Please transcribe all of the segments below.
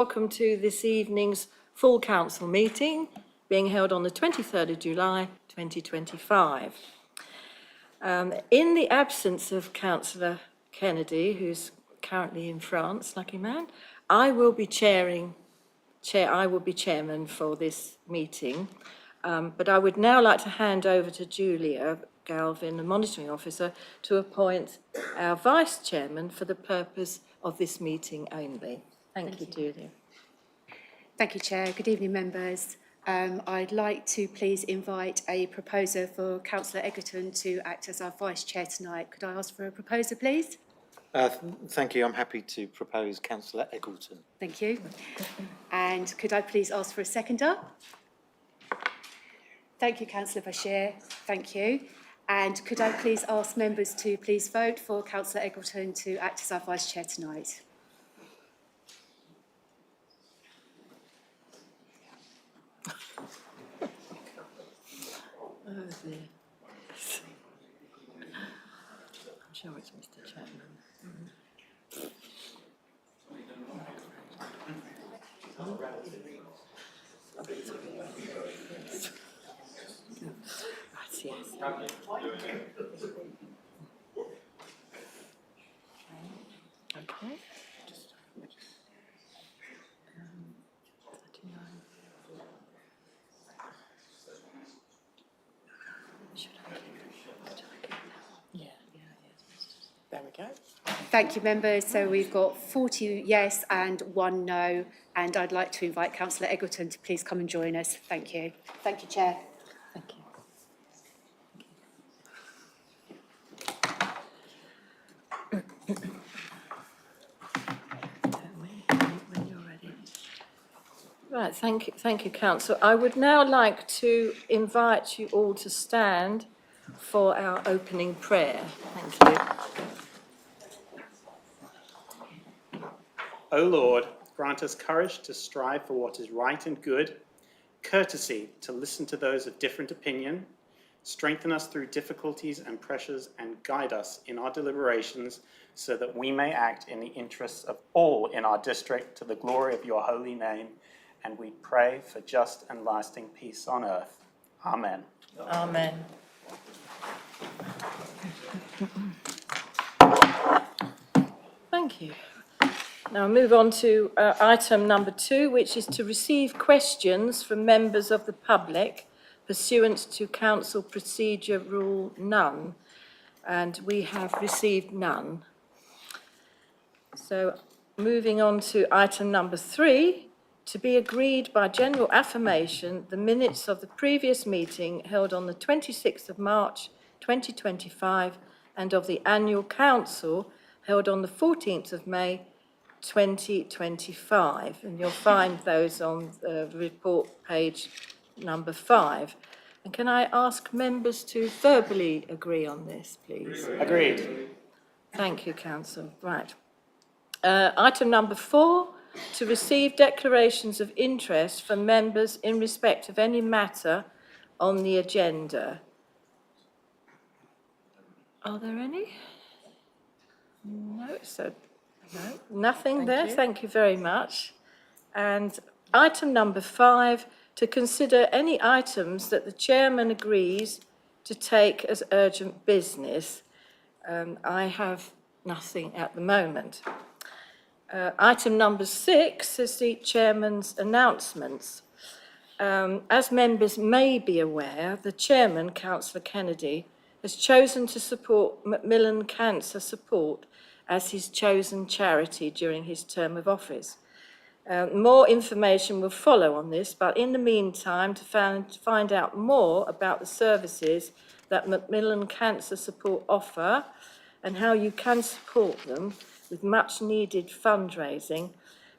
Welcome to this evening's full council meeting being held on the 23rd of July 2025. In the absence of Councillor Kennedy, who's currently in France, lucky man, I will be chairman for this meeting. But I would now like to hand over to Julia Galvin, the monitoring officer, to appoint our vice chairman for the purpose of this meeting only. Thank you, Julia. Thank you, Chair. Good evening, members. I'd like to please invite a proposer for Councillor Egerton to act as our vice chair tonight. Could I ask for a proposer, please? Thank you. I'm happy to propose Councillor Egerton. Thank you. And could I please ask for a seconder? Thank you, Councillor Bashir. Thank you. And could I please ask members to please vote for Councillor Egerton to act as our vice chair tonight? Oh dear. I'm sure it's Mr. Chapman. Right, yes. Okay. 39. There we go. Thank you, members. So we've got 40 yes and 1 no. And I'd like to invite Councillor Egerton to please come and join us. Thank you. Thank you, Chair. Thank you. When you're ready. Right, thank you, Council. I would now like to invite you all to stand for our opening prayer. Thank you. O Lord, grant us courage to strive for what is right and good, courtesy to listen to those of different opinion, strengthen us through difficulties and pressures, and guide us in our deliberations so that we may act in the interests of all in our district to the glory of your holy name. And we pray for just and lasting peace on earth. Amen. Amen. Thank you. Now move on to item number 2, which is to receive questions from members of the public pursuant to Council Procedure Rule None, and we have received none. So moving on to item number 3, to be agreed by general affirmation the minutes of the previous meeting held on the 26th of March 2025 and of the annual council held on the 14th of May 2025, and you'll find those on the report page number 5. And can I ask members to verbally agree on this, please? Agreed. Thank you, Council. Right. Item number 4, to receive declarations of interest from members in respect of any matter on the agenda. Are there any? No, so no, nothing there. Thank you very much. And item number 5, to consider any items that the chairman agrees to take as urgent business. I have nothing at the moment. Item number 6 is the chairman's announcements. As members may be aware, the chairman, Councillor Kennedy, has chosen to support Macmillan Cancer Support as his chosen charity during his term of office. More information will follow on this, but in the meantime, to find out more about the services that Macmillan Cancer Support offer and how you can support them with much needed fundraising,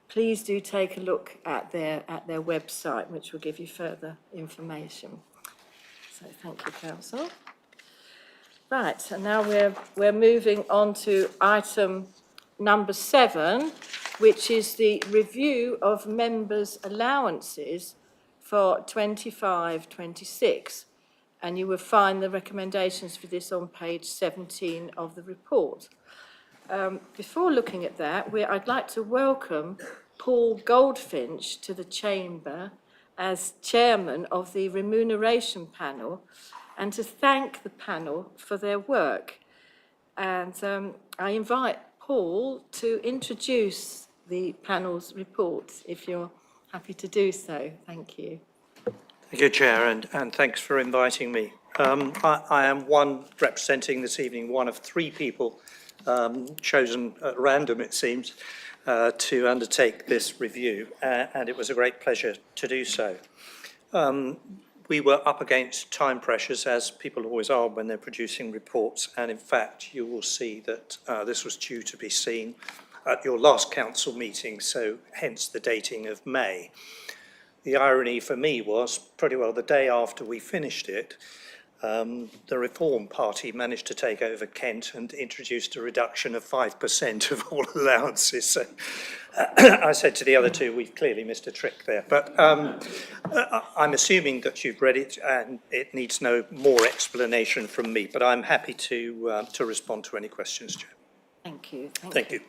please do take a look at their website, which will give you further information. So thank you, Council. Right, and now we're moving on to item number 7, which is the review of members' allowances for 25-26. And you will find the recommendations for this on page 17 of the report. Before looking at that, I'd like to welcome Paul Goldfinch to the Chamber as chairman of the remuneration panel and to thank the panel for their work. And I invite Paul to introduce the panel's report, if you're happy to do so. Thank you. Thank you, Chair, and thanks for inviting me. I am representing this evening one of three people chosen at random, it seems, to undertake this review, and it was a great pleasure to do so. We were up against time pressures, as people always are when they're producing reports, and in fact you will see that this was due to be seen at your last council meeting, so hence the dating of May. The irony for me was pretty well the day after we finished it, the Reform Party managed to take over Kent and introduced a reduction of 5% of all allowances. So I said to the other two, we've clearly missed a trick there. But I'm assuming that you've read it and it needs no more explanation from me. But I'm happy to respond to any questions, Chair. Thank you. Thank you.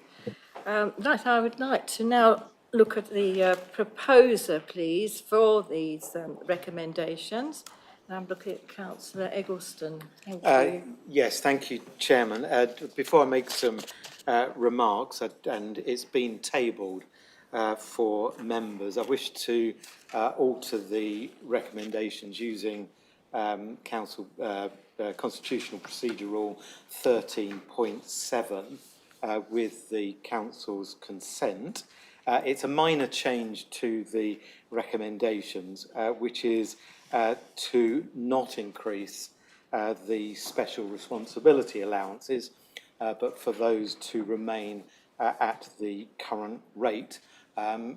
Right, I would like to now look at the proposer, please, for these recommendations. I'm looking at Councillor Eggleston. Thank you. Yes, thank you, Chairman. Before I make some remarks, and it's been tabled for members, I wish to alter the recommendations using Council Constitutional Procedure Rule 13.7 with the Council's consent. It's a minor change to the recommendations, which is to not increase the special responsibility allowances, but for those to remain at the current rate.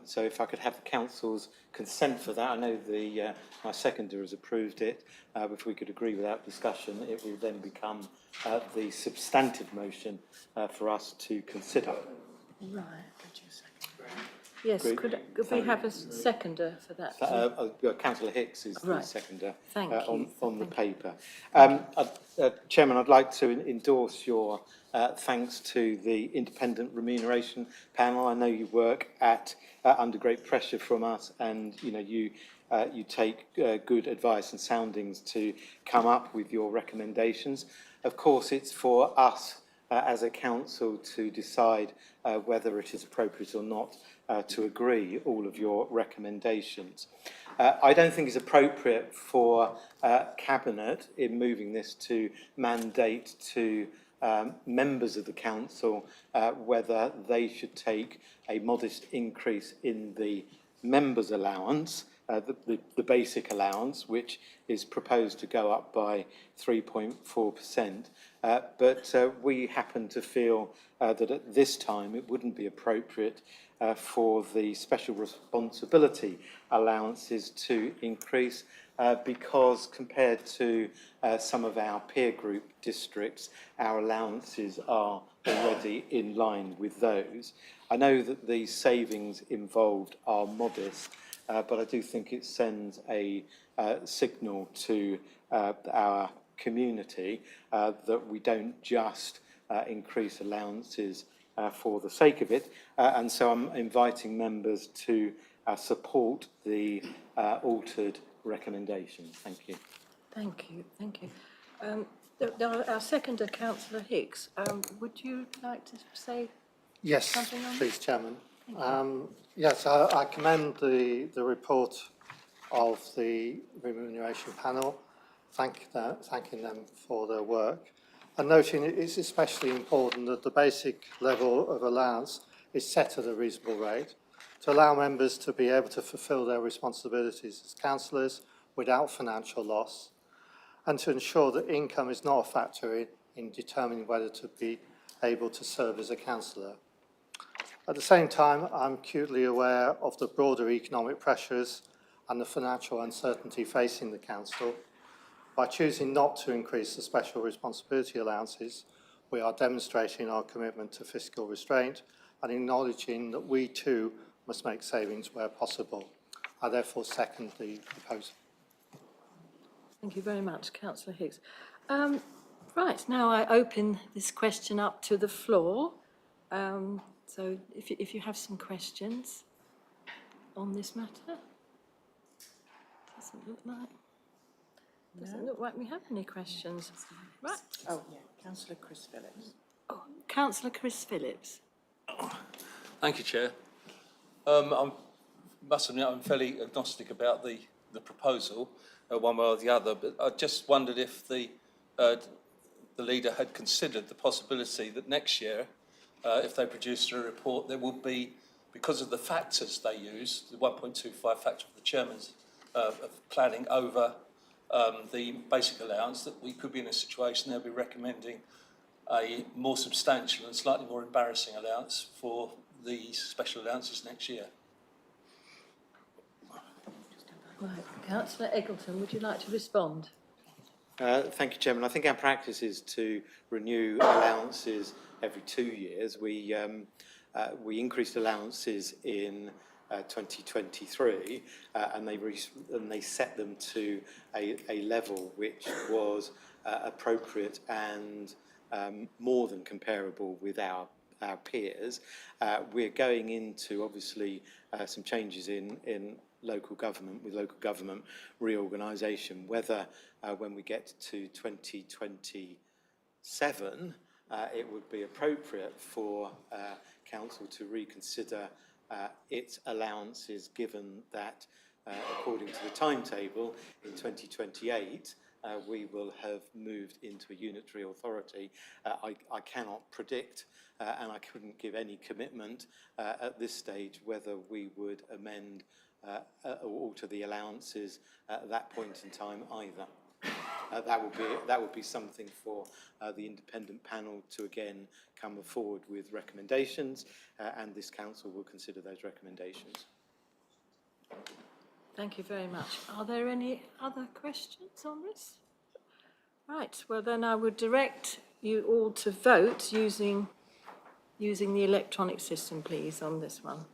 So if I could have the Council's consent for that, I know my seconder has approved it. If we could agree without discussion, it will then become the substantive motion for us to consider. Right. Yes, could we have a seconder for that? Councillor Hicks is the seconder on the paper. Chairman, I'd like to endorse your thanks to the Independent Remuneration Panel. I know you work under great pressure from us, and you take good advice and soundings to come up with your recommendations. Of course, it's for us as a council to decide whether it is appropriate or not to agree all of your recommendations. I don't think it's appropriate for Cabinet in moving this to mandate to members of the council whether they should take a modest increase in the members' allowance, the basic allowance, which is proposed to go up by 3.4%. But we happen to feel that at this time it wouldn't be appropriate for the special responsibility allowances to increase because compared to some of our peer group districts, our allowances are already in line with those. I know that the savings involved are modest, but I do think it sends a signal to our community that we don't just increase allowances for the sake of it, and so I'm inviting members to support the altered recommendation. Thank you. Thank you, thank you. Our seconder, Councillor Hicks, would you like to say something on please, Chairman. Yes, I commend the report of the remuneration panel, thanking them for their work, and noting it's especially important that the basic level of allowance is set at a reasonable rate to allow members to be able to fulfil their responsibilities as councillors without financial loss, and to ensure that income is not a factor in determining whether to be able to serve as a councillor. At the same time, I'm acutely aware of the broader economic pressures and the financial uncertainty facing the council. By choosing not to increase the special responsibility allowances, we are demonstrating our commitment to fiscal restraint and acknowledging that we too must make savings where possible. I therefore second the proposal. Thank you very much, Councillor Hicks. Right, now I open this question up to the floor. So if you have some questions. on this matter? Doesn't look like we have any questions. Right. Oh, yeah, Councillor Chris Phillips. Oh, Councillor Chris Phillips. Thank you, Chair. Must admit I'm fairly agnostic about the proposal, one way or the other, but I just wondered if the leader had considered the possibility that next year, if they produced a report, there would be, because of the factors they use, the 1.25 factor of the chairman's of planning over the basic allowance, that we could be in a situation they'll be recommending a more substantial and slightly more embarrassing allowance for the special allowances next year. Right. Councillor Eggleton, would you like to respond? Thank you, Chairman. I think our practice is to renew allowances every 2 years. We increased allowances in 2023, and they set them to a level which was appropriate and more than comparable with our peers. We're going into obviously some changes in local government, with local government reorganisation, whether when we get to 2027 it would be appropriate for council to reconsider its allowances, given that according to the timetable in 2028 we will have moved into a unitary authority. I cannot predict and I couldn't give any commitment at this stage whether we would amend or alter the allowances at that point in time either. That would be something for the independent panel to again come forward with recommendations, and this council will consider those recommendations. Thank you very much. Are there any other questions on this? Right, well then I would direct you all to vote using the electronic system, please, on this one.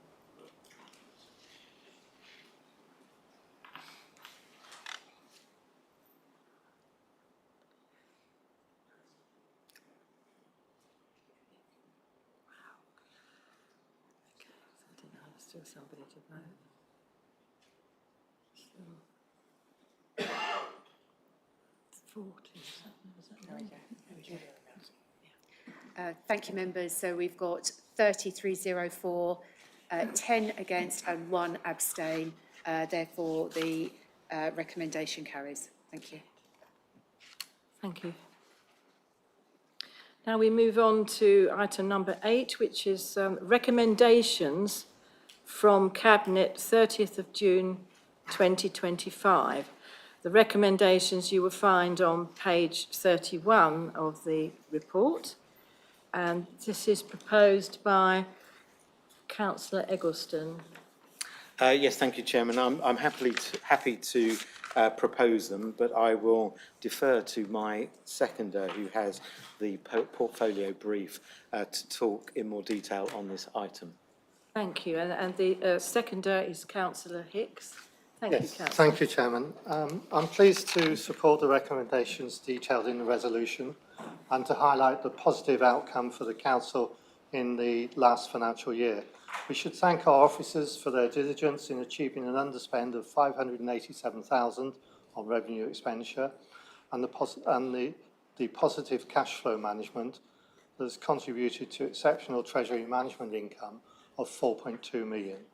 Okay, so I don't know, there's still somebody to vote. It's 40. Thank you, members. So we've got 3304, 10 against and 1 abstain. Therefore, the recommendation carries. Thank you. Thank you. Now we move on to item number 8, which is recommendations from Cabinet 30th of June 2025. The recommendations you will find on page 31 of the report, and this is proposed by Councillor Eggleston. Yes, thank you, Chairman. I'm happy to propose them, but I will defer to my seconder, who has the portfolio brief, to talk in more detail on this item. Thank you. And the seconder is Councillor Hicks. Thank you, Councillor. Thank you, Chairman. I'm pleased to support the recommendations detailed in the resolution and to highlight the positive outcome for the Council in the last financial year. We should thank our officers for their diligence in achieving an underspend of 587,000 on revenue expenditure and the positive cash flow management that has contributed to exceptional Treasury management income of 4.2 million.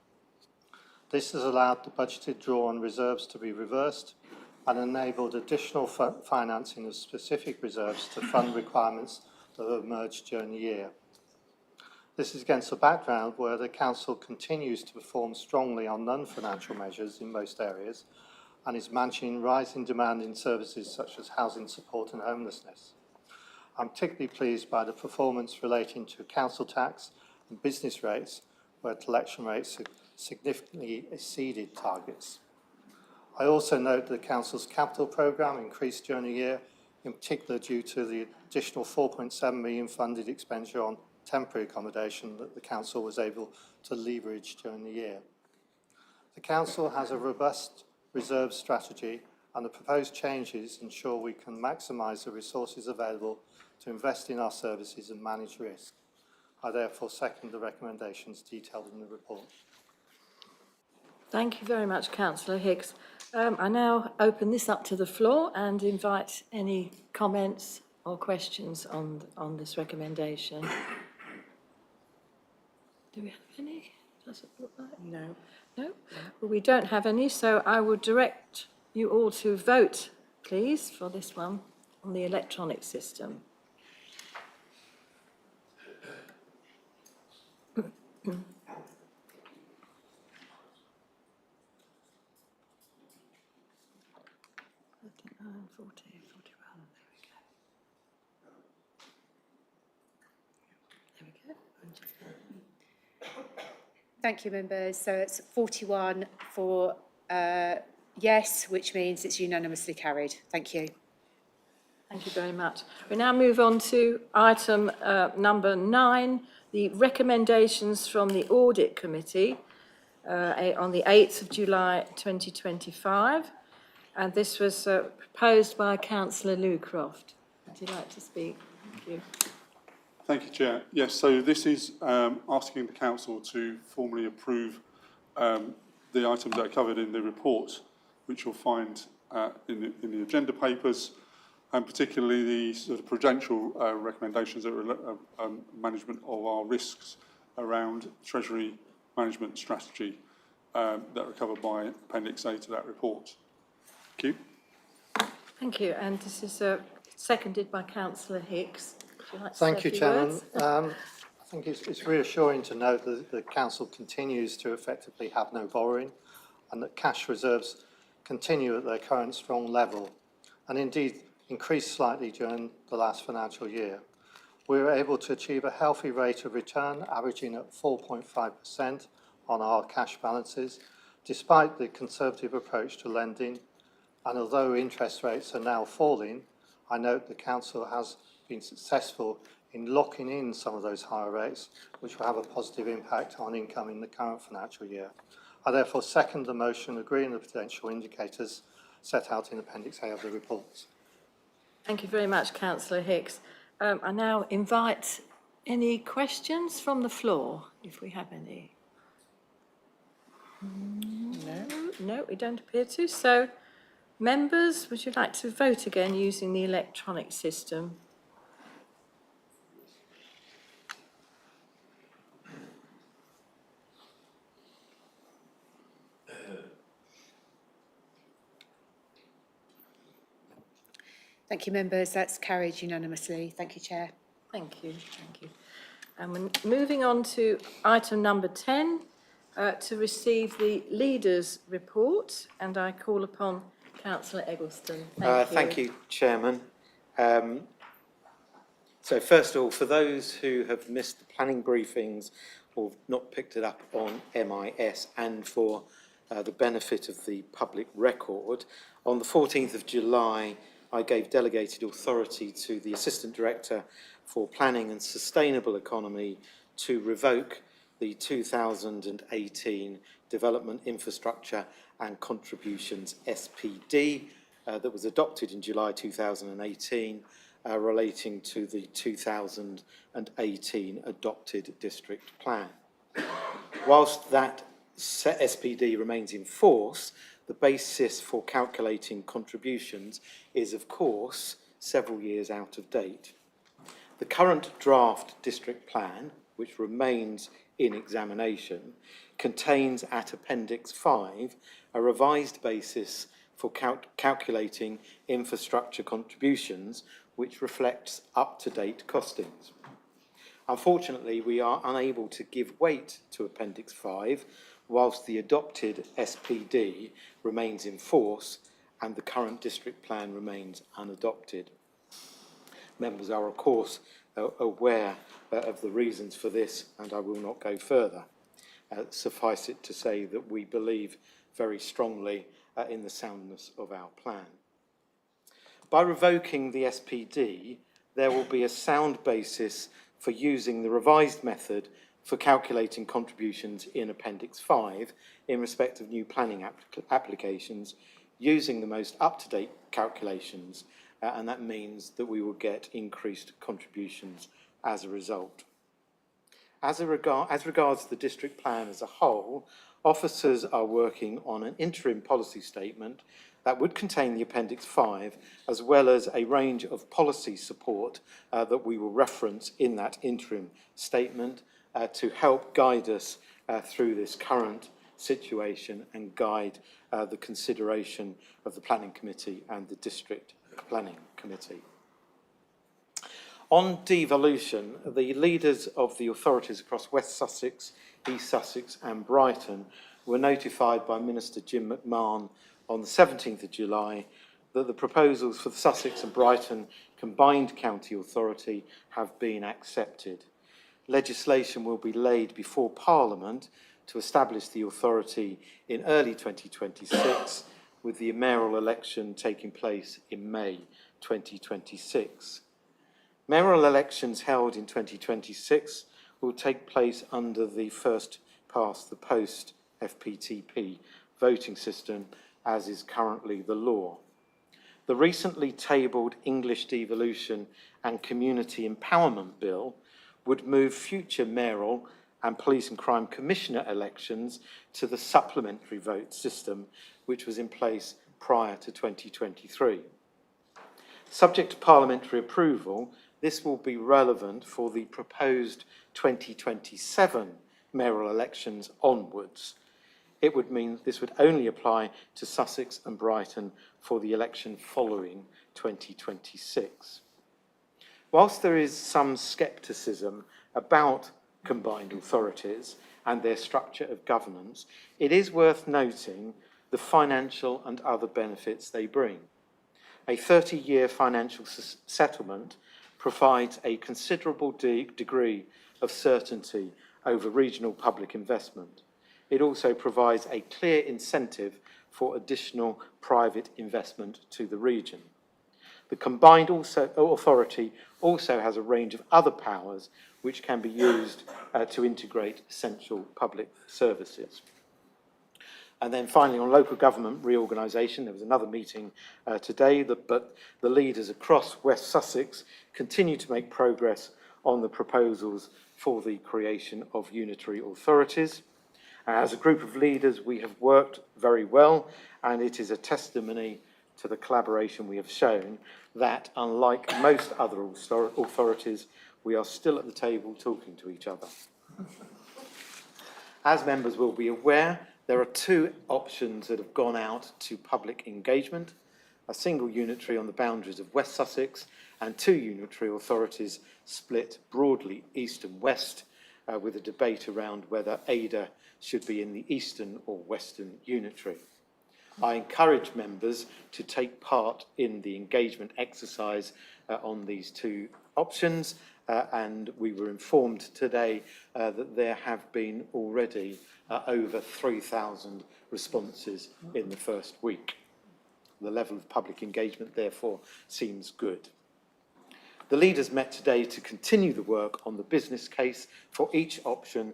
This has allowed the budgeted draw on reserves to be reversed and enabled additional financing of specific reserves to fund requirements that have emerged during the year. This is against a background where the Council continues to perform strongly on non-financial measures in most areas and is managing rising demand in services such as housing support and homelessness. I'm particularly pleased by the performance relating to council tax and business rates, where collection rates have significantly exceeded targets. I also note that the Council's capital programme increased during the year, in particular due to the additional 4.7 million funded expenditure on temporary accommodation that the Council was able to leverage during the year. The Council has a robust reserve strategy, and the proposed changes ensure we can maximise the resources available to invest in our services and manage risk. I therefore second the recommendations detailed in the report. Thank you very much, Councillor Hicks. I now open this up to the floor and invite any comments or questions on this recommendation. Do we have any? Does it look like? No. No? Well, we don't have any, so I would direct you all to vote, please, for this one on the electronic system. Thank you, members. So it's 41 for yes, which means it's unanimously carried. Thank you. Thank you very much. We now move on to item number 9, the recommendations from the Audit Committee on the 8th of July 2025. And this was proposed by Councillor Lewcroft. Would you like to speak? Thank you. Thank you, Chair. Yes, so this is asking the Council to formally approve the items that are covered in the report, which you'll find in the agenda papers, and particularly the sort of prudential recommendations that are management of our risks around Treasury management strategy that are covered by Appendix A to that report. Thank you. Thank you. And this is seconded by Councillor Hicks. Thank you, Chairman. I think it's reassuring to note that the Council continues to effectively have no borrowing and that cash reserves continue at their current strong level and indeed increased slightly during the last financial year. We were able to achieve a healthy rate of return, averaging at 4.5% on our cash balances, despite the conservative approach to lending. And although interest rates are now falling, I note the Council has been successful in locking in some of those higher rates, which will have a positive impact on income in the current financial year. I therefore second the motion agreeing the potential indicators set out in Appendix A of the report. Thank you very much, Councillor Hicks. I now invite any questions from the floor, if we have any. No, we don't appear to. So, members, would you like to vote again using the electronic system? Thank you, members. That's carried unanimously. Thank you, Chair. Thank you. Thank you. And we're moving on to item number 10, to receive the leaders' report, and I call upon Councillor Eggleston. Thank you, Chairman. So first of all, for those who have missed the planning briefings or not picked it up on MIS, and for the benefit of the public record, on the 14th of July, I gave delegated authority to the Assistant Director for Planning and Sustainable Economy to revoke the 2018 Development Infrastructure and Contributions SPD that was adopted in July 2018 relating to the 2018 adopted district plan. Whilst that SPD remains in force, the basis for calculating contributions is, of course, several years out of date. The current draft district plan, which remains in examination, contains at Appendix 5 a revised basis for calculating infrastructure contributions, which reflects up-to-date costings. Unfortunately, we are unable to give weight to Appendix 5 whilst the adopted SPD remains in force and the current district plan remains unadopted. Members are, of course, aware of the reasons for this, and I will not go further. Suffice it to say that we believe very strongly in the soundness of our plan. By revoking the SPD, there will be a sound basis for using the revised method for calculating contributions in Appendix 5 in respect of new planning applications, using the most up-to-date calculations, and that means that we will get increased contributions as a result. As regards the district plan as a whole, officers are working on an interim policy statement that would contain the Appendix 5, as well as a range of policy support that we will reference in that interim statement to help guide us through this current situation and guide the consideration of the Planning Committee and the District Planning Committee. On devolution, the leaders of the authorities across West Sussex, East Sussex and Brighton were notified by Minister Jim McMahon on the 17th of July that the proposals for the Sussex and Brighton Combined County Authority have been accepted. Legislation will be laid before Parliament to establish the authority in early 2026, with the mayoral election taking place in May 2026. Mayoral elections held in 2026 will take place under the first past the post FPTP voting system, as is currently the law. The recently tabled English Devolution and Community Empowerment Bill would move future mayoral and Police and Crime Commissioner elections to the supplementary vote system, which was in place prior to 2023. Subject to parliamentary approval, this will be relevant for the proposed 2027 mayoral elections onwards. It would mean this would only apply to Sussex and Brighton for the election following 2026. Whilst there is some scepticism about combined authorities and their structure of governance, it is worth noting the financial and other benefits they bring. A 30-year financial settlement provides a considerable degree of certainty over regional public investment. It also provides a clear incentive for additional private investment to the region. The combined authority also has a range of other powers which can be used to integrate essential public services. And then finally, on local government reorganisation, there was another meeting today, but the leaders across West Sussex continue to make progress on the proposals for the creation of unitary authorities. As a group of leaders, we have worked very well, and it is a testimony to the collaboration we have shown that, unlike most other authorities, we are still at the table talking to each other. As members will be aware, there are two options that have gone out to public engagement: a single unitary on the boundaries of West Sussex and two unitary authorities split broadly east and west, with a debate around whether Ada should be in the eastern or western unitary. I encourage members to take part in the engagement exercise on these two options, and we were informed today that there have been already over 3,000 responses in the first week. The level of public engagement, therefore, seems good. The leaders met today to continue the work on the business case for each option,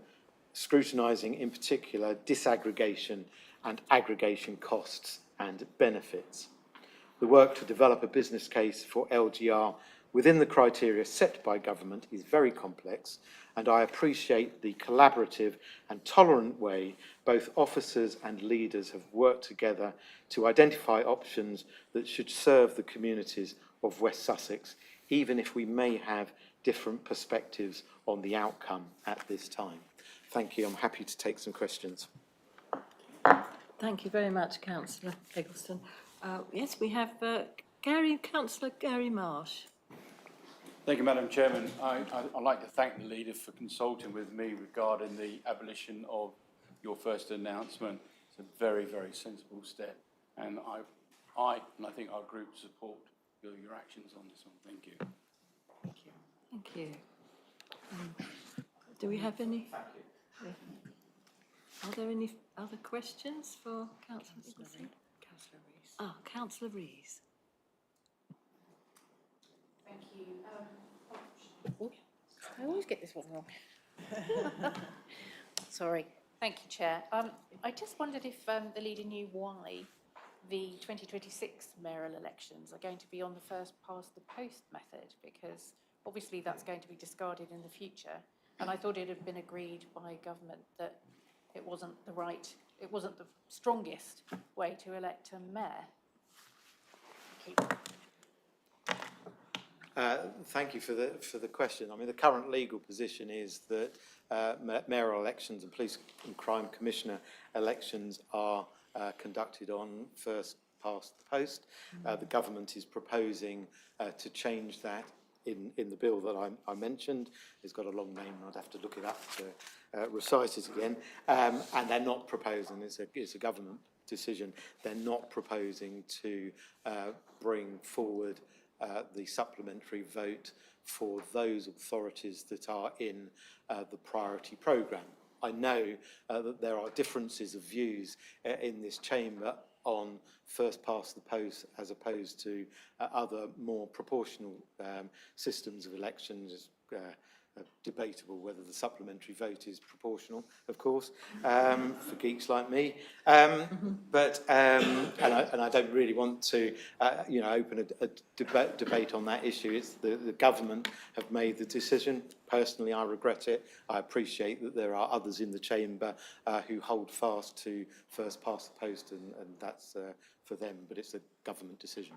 scrutinising in particular disaggregation and aggregation costs and benefits. The work to develop a business case for LGR within the criteria set by government is very complex, and I appreciate the collaborative and tolerant way both officers and leaders have worked together to identify options that should serve the communities of West Sussex, even if we may have different perspectives on the outcome at this time. Thank you. I'm happy to take some questions. Thank you very much, Councillor Eggleston. Yes, we have Councillor Gary Marsh. Thank you, Madam Chairman. I'd like to thank the leader for consulting with me regarding the abolition of your first announcement. It's a very, very sensible step, and I think our group support your actions on this one. Thank you. Thank you. Thank you. Do we have any? Thank you. Are there any other questions for Councillor Eggleston? Councillor Rees. Councillor Rees. Thank you. I always get this one wrong. Sorry. Thank you, Chair. I just wondered if the leader knew why the 2026 mayoral elections are going to be on the first past the post method, because obviously that's going to be discarded in the future. And I thought it had been agreed by government that it wasn't the strongest way to elect a mayor. Thank you. Thank you for the question. I mean, the current legal position is that mayoral elections and police and crime commissioner elections are conducted on first past the post. The government is proposing to change that in the bill that I mentioned. It's got a long name, and I'd have to look it up to recite it again. And they're not proposing, it's a government decision, they're not proposing to bring forward the supplementary vote for those authorities that are in the priority programme. I know that there are differences of views in this chamber on first past the post as opposed to other more proportional systems of elections. Debatable whether the supplementary vote is proportional, of course, for geeks like me. But and I don't really want to, open a debate on that issue. It's the government have made the decision. Personally, I regret it. I appreciate that there are others in the chamber who hold fast to first past the post, and that's for them. But it's a government decision.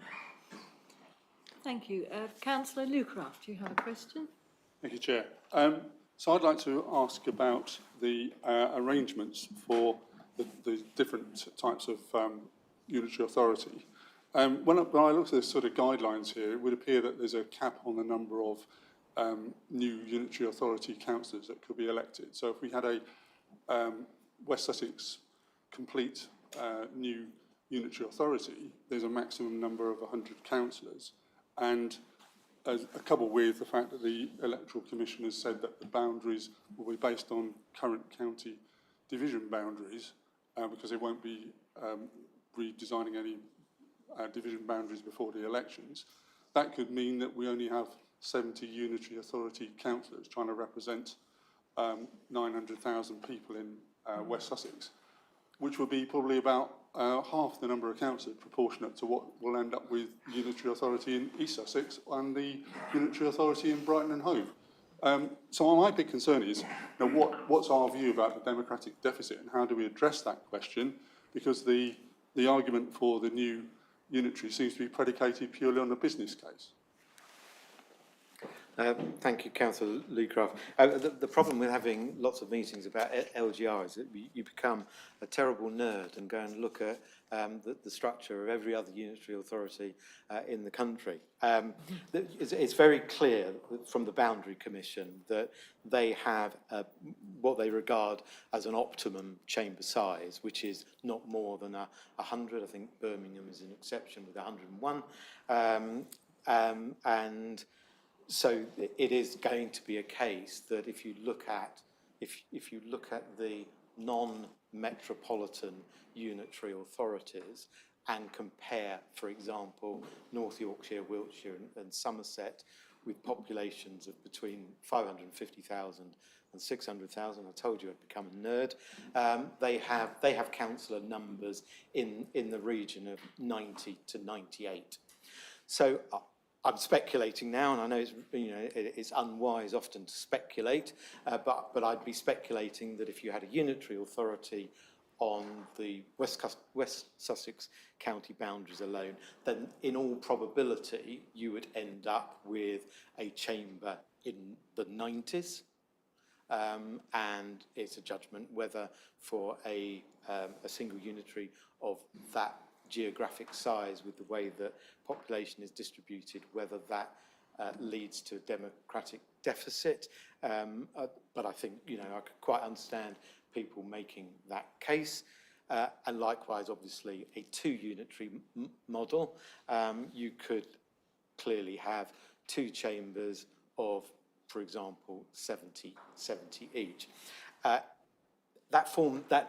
Thank you, Councillor Lucraft. Do you have a question? Thank you, Chair. So I'd like to ask about the arrangements for the different types of unitary authority. When I look at the sort of guidelines here, it would appear that there's a cap on the number of new unitary authority councillors that could be elected. So if we had a West Sussex complete new unitary authority, there's a maximum number of 100 councillors, and coupled with the fact that the Electoral Commission has said that the boundaries will be based on current county division boundaries, because they won't be redesigning any division boundaries before the elections. That could mean that we only have 70 unitary authority councillors trying to represent 900,000 people in West Sussex, which would be probably about half the number of councillors proportionate to what will end up with unitary authority in East Sussex and the unitary authority in Brighton and Hove. So my big concern is, what's our view about the democratic deficit and how do we address that question? Because the argument for the new unitary seems to be predicated purely on the business case. Thank you, Councillor Lucraft. The problem with having lots of meetings about LGR is that you become a terrible nerd and go and look at the structure of every other unitary authority in the country. It's very clear from the Boundary Commission that they have what they regard as an optimum chamber size, which is not more than 100. I think Birmingham is an exception with 101. And so it is going to be a case that if you look at the non-metropolitan unitary authorities and compare, for example, North Yorkshire, Wiltshire and Somerset with populations of between 550,000 and 600,000, I told you I'd become a nerd, they have councillor numbers in the region of 90 to 98. So I'm speculating now, and I know it's unwise often to speculate, but I'd be speculating that if you had a unitary authority on the West Sussex county boundaries alone, then in all probability you would end up with a chamber in the 90s, and it's a judgment whether for a single unitary of that geographic size with the way that population is distributed, whether that leads to a democratic deficit. But I think, I could quite understand people making that case. And likewise, obviously, a two-unitary model. You could clearly have two chambers of, for example, 70 each. That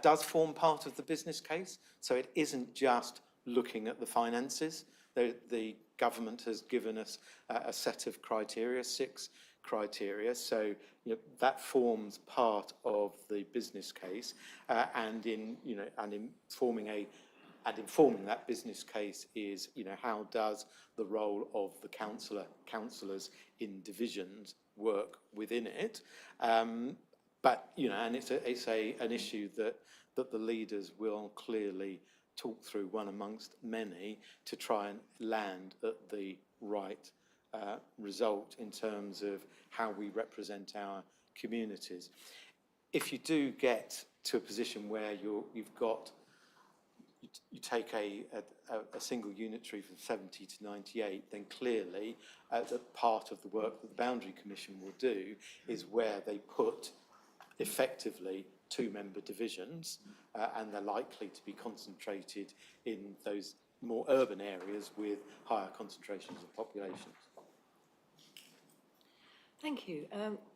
does form part of the business case, so it isn't just looking at the finances. The government has given us a set of criteria, 6 criteria, so that forms part of the business case, and informing that business case is how does the role of the councillors in divisions work within it. But, you know, and it's an issue that the leaders will clearly talk through, one amongst many, to try and land at the right result in terms of how we represent our communities. If you do get to a position where you take a single unitary from 70 to 98, then clearly that part of the work that the Boundary Commission will do is where they put effectively two-member divisions, and they're likely to be concentrated in those more urban areas with higher concentrations of populations. Thank you.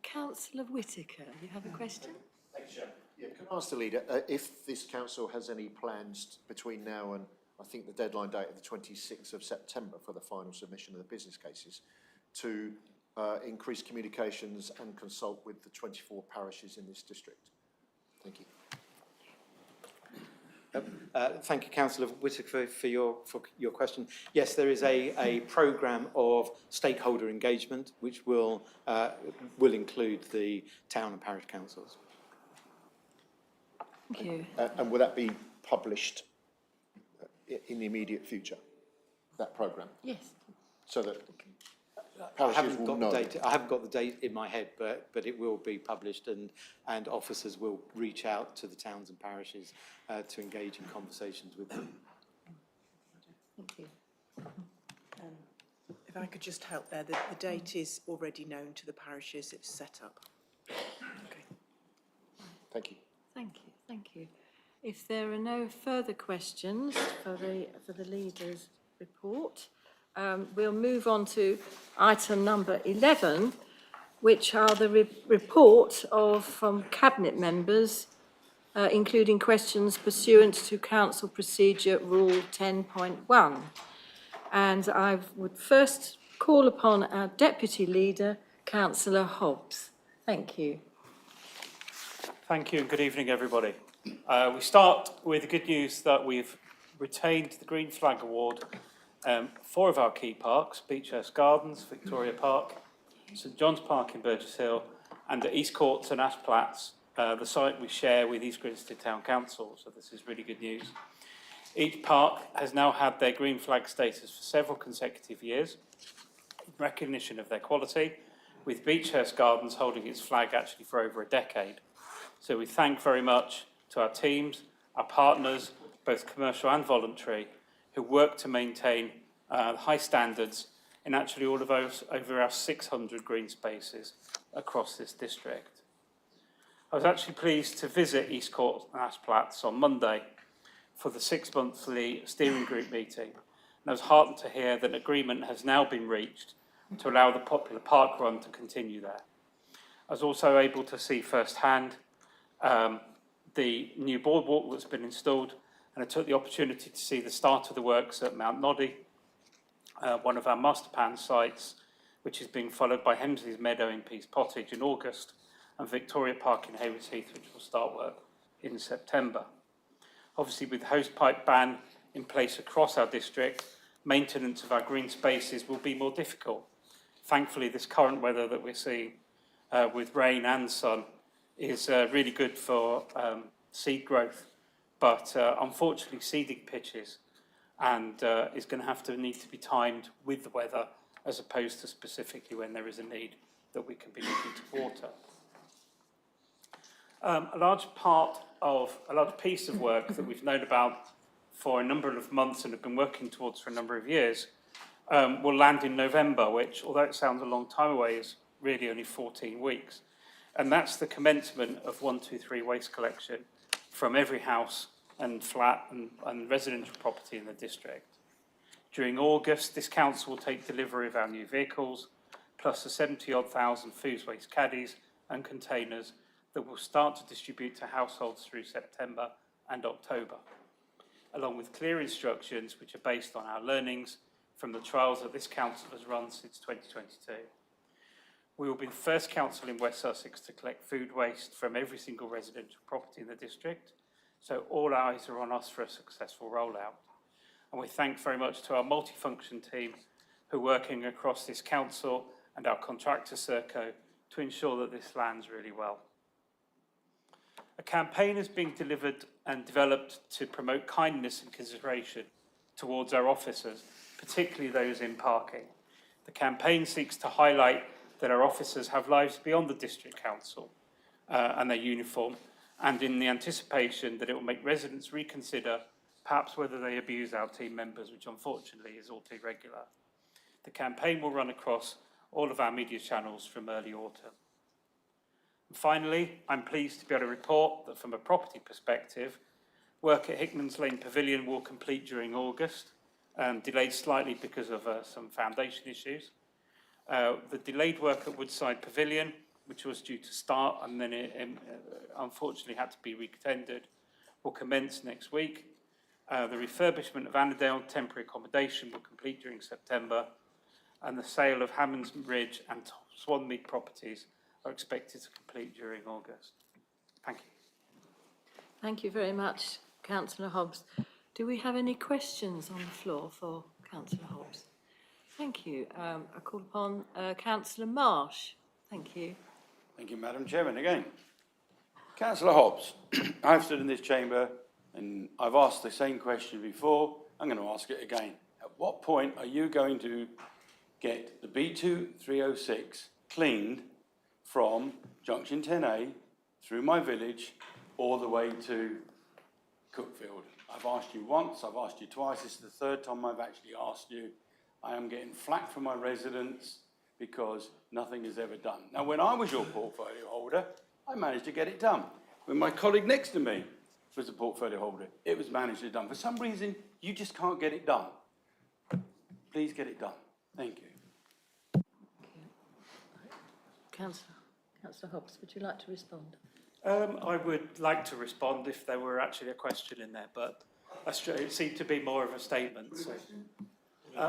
Councillor Whitaker, you have a question? Thanks, Chair. Yeah, can I ask the leader if this council has any plans between now and I think the deadline date of the 26th of September for the final submission of the business cases to increase communications and consult with the 24 parishes in this district? Thank you. Thank you, Councillor Whitaker, for your question. Yes, there is a programme of stakeholder engagement which will include the town and parish councils. Thank you. And will that be published in the immediate future, that programme? Yes. So that I haven't got the date in my head, but it will be published, and officers will reach out to the towns and parishes to engage in conversations with them. Thank you. If I could just help there, the date is already known to the parishes, it's set up. Okay. Thank you. Thank you. Thank you. If there are no further questions for the leaders' report, we'll move on to item number 11, which are the report from Cabinet members, including questions pursuant to Council Procedure Rule 10.1. And I would first call upon our Deputy Leader, Councillor Hobbs. Thank you. Thank you and good evening, everybody. We start with the good news that we've retained the Green Flag Award. 4 of our key parks, Beechhurst Gardens, Victoria Park, St John's Park in Burgess Hill, and at East Courts and Ash Platts, the site we share with East Grinstead Town Council, so this is really good news. Each park has now had their Green Flag status for several consecutive years, in recognition of their quality, with Beechhurst Gardens holding its flag actually for over a decade. So we thank very much to our teams, our partners, both commercial and voluntary, who work to maintain high standards in actually all of over our 600 green spaces across this district. I was actually pleased to visit East Court and Ash Platts on Monday for the 6-monthly steering group meeting, and I was heartened to hear that an agreement has now been reached to allow the popular park run to continue there. I was also able to see firsthand the new boardwalk that's been installed, and I took the opportunity to see the start of the works at Mount Noddy, one of our master plan sites, which is being followed by Hemsley's Meadow in Peace Pottage in August, and Victoria Park in Haywards Heath, which will start work in September. Obviously, with the hosepipe ban in place across our district, maintenance of our green spaces will be more difficult. Thankfully, this current weather that we're seeing with rain and sun is really good for seed growth, but unfortunately seeding pitches and is going to have to need to be timed with the weather as opposed to specifically when there is a need that we can be looking to water. A large piece of work that we've known about for a number of months and have been working towards for a number of years will land in November, which, although it sounds a long time away, is really only 14 weeks. And that's the commencement of 123 waste collection from every house and flat and residential property in the district. During August, this council will take delivery of our new vehicles, plus the 70-odd thousand food waste caddies and containers that will start to distribute to households through September and October, along with clear instructions which are based on our learnings from the trials that this council has run since 2022. We will be the first council in West Sussex to collect food waste from every single residential property in the district, so all eyes are on us for a successful rollout. And we thank very much to our multifunction team who are working across this council and our contractor Serco to ensure that this lands really well. A campaign is being delivered and developed to promote kindness and consideration towards our officers, particularly those in parking. The campaign seeks to highlight that our officers have lives beyond the district council and their uniform, and in the anticipation that it will make residents reconsider perhaps whether they abuse our team members, which unfortunately is all too regular. The campaign will run across all of our media channels from early autumn. And finally, I'm pleased to be able to report that from a property perspective, work at Hickman's Lane Pavilion will complete during August, delayed slightly because of some foundation issues. The delayed work at Woodside Pavilion, which was due to start and then it unfortunately had to be re-tendered, will commence next week. The refurbishment of Annandale temporary accommodation will complete during September, and the sale of Hammonds Ridge and Swanmead properties are expected to complete during August. Thank you. Thank you very much, Councillor Hobbs. Do we have any questions on the floor for Councillor Hobbs? Thank you. I call upon Councillor Marsh. Thank you. Thank you, Madam Chairman. Again, Councillor Hobbs, I've stood in this chamber and I've asked the same question before. I'm going to ask it again. At what point are you going to get the B2 306 cleaned from junction 10A through my village all the way to Cookfield? I've asked you once, I've asked you twice, this is the third time I've actually asked you. I am getting flack from my residents because nothing is ever done. Now, when I was your portfolio holder, I managed to get it done. When my colleague next to me was the portfolio holder, it was managed to be done. For some reason, you just can't get it done. Please get it done. Thank you. Councillor Hobbs, would you like to respond? I would like to respond if there were actually a question in there, but it seemed to be more of a statement. So,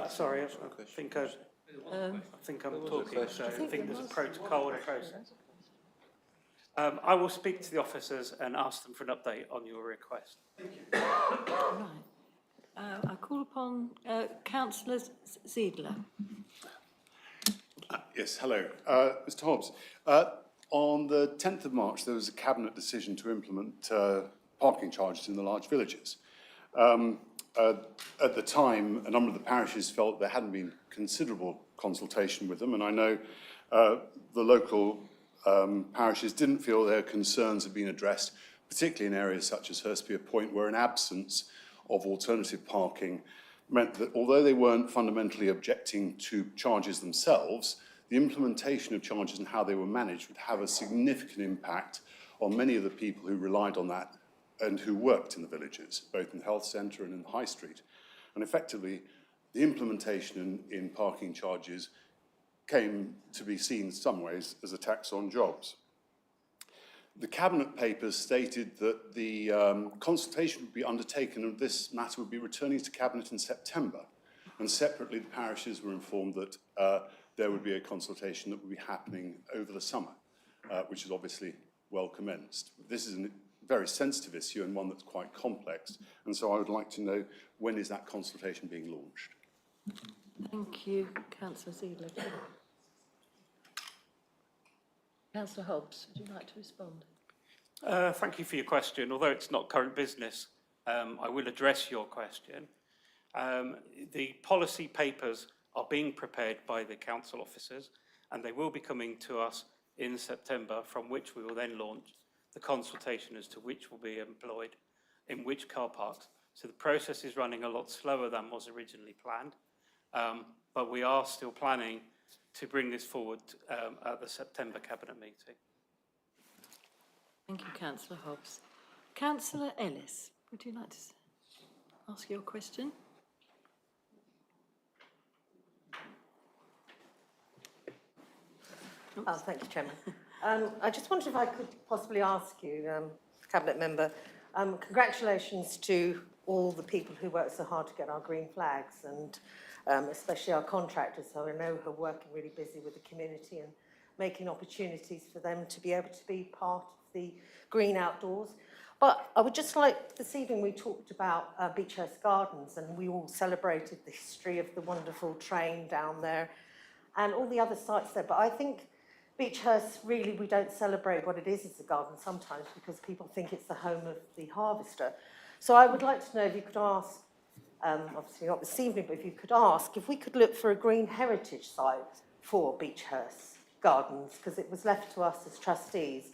sorry, I think I'm talking, so I think there's a protocol and a process. I will speak to the officers and ask them for an update on your request. Right. I call upon Councillor Ziedler. Yes, hello. Mr Hobbs, on the 10th of March, there was a Cabinet decision to implement parking charges in the large villages. At the time, a number of the parishes felt there hadn't been considerable consultation with them, and I know the local parishes didn't feel their concerns had been addressed, particularly in areas such as Hurstpier Point, where an absence of alternative parking meant that although they weren't fundamentally objecting to charges themselves, the implementation of charges and how they were managed would have a significant impact on many of the people who relied on that and who worked in the villages, both in the health centre and in the high street. And effectively, the implementation in parking charges came to be seen in some ways as a tax on jobs. The Cabinet papers stated that the consultation would be undertaken and this matter would be returning to Cabinet in September. And separately, the parishes were informed that there would be a consultation that would be happening over the summer, which is obviously well commenced. This is a very sensitive issue and one that's quite complex. And so I would like to know, when is that consultation being launched? Thank you, Councillor Ziedler. Councillor Hobbs, would you like to respond? Thank you for your question. Although it's not current business, I will address your question. The policy papers are being prepared by the council officers, and they will be coming to us in September, from which we will then launch the consultation as to which will be employed in which car parks. So the process is running a lot slower than was originally planned, but we are still planning to bring this forward at the September Cabinet meeting. Thank you, Councillor Hobbs. Councillor Ellis, would you like to ask your question? Oh, thank you, Chairman. I just wondered if I could possibly ask you, Cabinet Member, congratulations to all the people who worked so hard to get our green flags, and especially our contractors, who I know are working really busy with the community and making opportunities for them to be able to be part of the green outdoors. But I would just like, this evening we talked about Beechhurst Gardens, and we all celebrated the history of the wonderful train down there and all the other sites there. But I think Beechhurst, really, we don't celebrate what it is as a garden sometimes because people think it's the home of the harvester. So I would like to know if you could ask, obviously not this evening, but if you could ask if we could look for a green heritage site for Beechhurst Gardens, because it was left to us as trustees,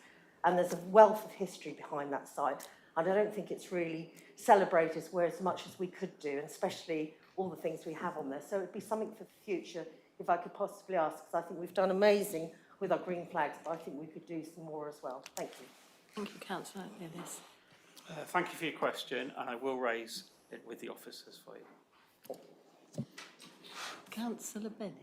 and there's a wealth of history behind that site. And I don't think it's really celebrated as much as we could do, and especially all the things we have on there. So it'd be something for the future, if I could possibly ask, because I think we've done amazing with our green flags, but I think we could do some more as well. Thank you. Thank you, Councillor Ellis. Thank you for your question, and I will raise it with the officers for you. Councillor Bennett.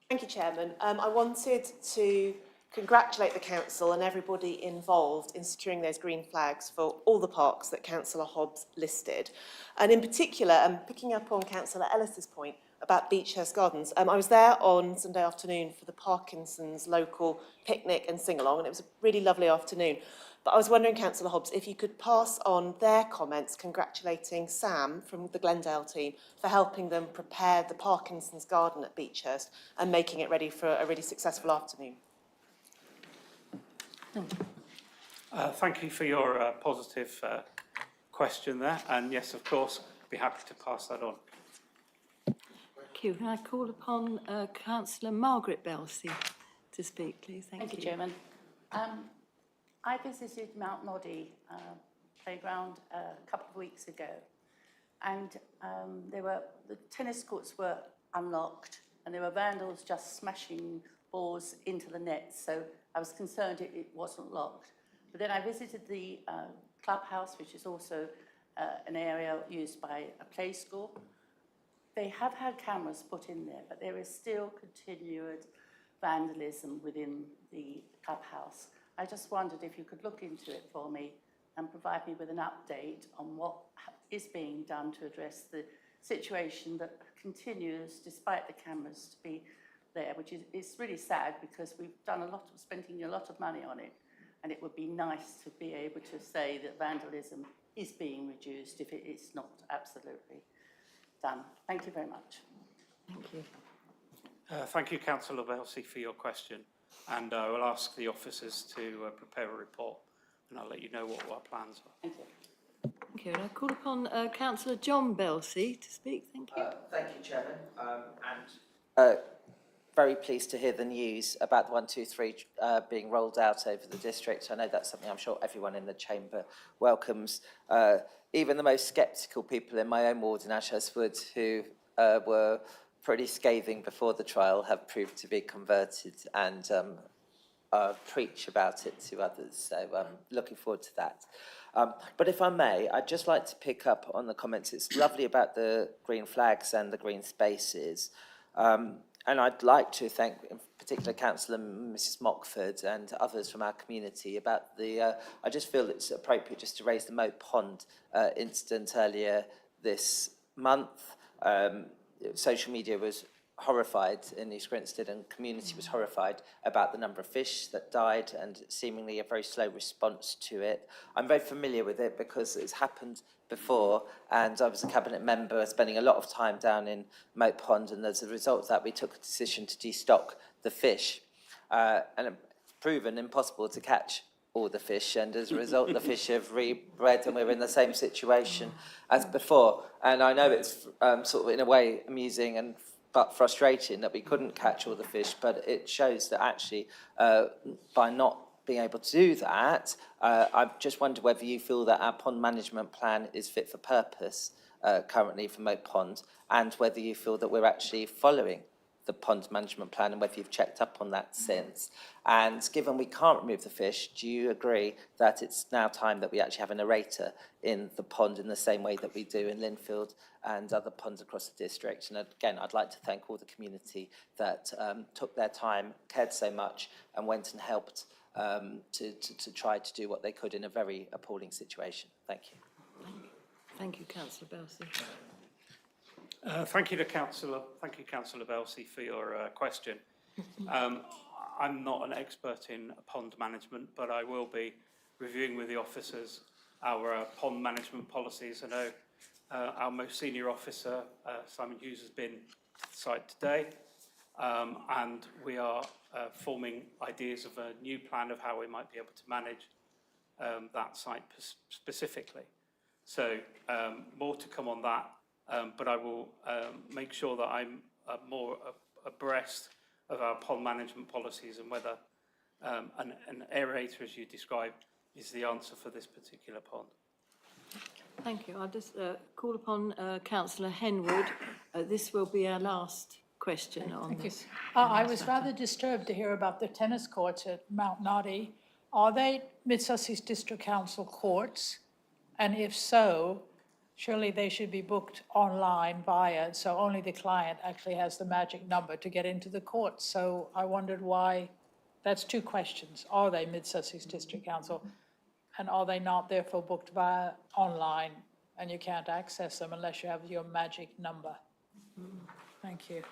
Thank you, Chairman. I wanted to congratulate the council and everybody involved in securing those green flags for all the parks that Councillor Hobbs listed. And in particular, picking up on Councillor Ellis's point about Beechhurst Gardens, I was there on Sunday afternoon for the Parkinson's local picnic and sing-along, and it was a really lovely afternoon. But I was wondering, Councillor Hobbs, if you could pass on their comments congratulating Sam from the Glendale team for helping them prepare the Parkinson's garden at Beechhurst and making it ready for a really successful afternoon. Thank you for your positive question there, and yes, of course, I'd be happy to pass that on. Thank you. Can I call upon Councillor Margaret Belsey to speak, please? Thank you, Chairman. I visited Mount Noddy playground a couple of weeks ago, and the tennis courts were unlocked, and there were vandals just smashing balls into the nets. So I was concerned it wasn't locked. But then I visited the clubhouse, which is also an area used by a play school. They have had cameras put in there, but there is still continued vandalism within the clubhouse. I just wondered if you could look into it for me and provide me with an update on what is being done to address the situation that continues, despite the cameras to be there, which is really sad because we've done spending a lot of money on it, and it would be nice to be able to say that vandalism is being reduced if it is not absolutely done. Thank you very much. Thank you. Thank you, Councillor Belsey, for your question. And I will ask the officers to prepare a report, and I'll let you know what our plans are. Thank you. Thank you. And I call upon Councillor John Belsey to speak. Thank you. Thank you, Chairman. Very pleased to hear the news about the 123 being rolled out over the district. I know that's something I'm sure everyone in the chamber welcomes. Even the most sceptical people in my own ward in Ashurst Wood, who were pretty scathing before the trial, have proved to be converted and preach about it to others. So looking forward to that. But if I may, I'd just like to pick up on the comments. It's lovely about the green flags and the green spaces. And I'd like to thank, in particular, Councillor Mrs Mockford and others from our community about the, I just feel it's appropriate just to raise the Moat Pond incident earlier this month. Social media was horrified in East Grinstead, and community was horrified about the number of fish that died and seemingly a very slow response to it. I'm very familiar with it because it's happened before, and I was a cabinet member spending a lot of time down in Moat Pond, and as a result of that we took a decision to destock the fish, and it's proven impossible to catch all the fish, and as a result the fish have rebred and we're in the same situation as before. And I know it's sort of in a way amusing but frustrating that we couldn't catch all the fish, but it shows that actually by not being able to do that, I just wonder whether you feel that our pond management plan is fit for purpose currently for Moat Pond, and whether you feel that we're actually following the pond management plan and whether you've checked up on that since. And given we can't remove the fish, do you agree that it's now time that we actually have an aerator in the pond in the same way that we do in Linfield and other ponds across the district? And again, I'd like to thank all the community that took their time, cared so much, and went and helped to try to do what they could in a very appalling situation. Thank you. Thank you, Councillor Belsey. Thank you, Councillor Belsey, for your question. I'm not an expert in pond management, but I will be reviewing with the officers our pond management policies. I know our most senior officer, Simon Hughes, has been to the site today, and we are forming ideas of a new plan of how we might be able to manage that site specifically. So more to come on that, but I will make sure that I'm more abreast of our pond management policies and whether an aerator, as you described, is the answer for this particular pond. Thank you. I'll just call upon Councillor Henwood. This will be our last question on this. I was rather disturbed to hear about the tennis courts at Mount Noddy. Are they Mid-Sussex District Council courts? And if so, surely they should be booked online via, so only the client actually has the magic number to get into the court. So I wondered why, that's two questions. Are they Mid-Sussex District Council? And are they not therefore booked via online and you can't access them unless you have your magic number? Thank you.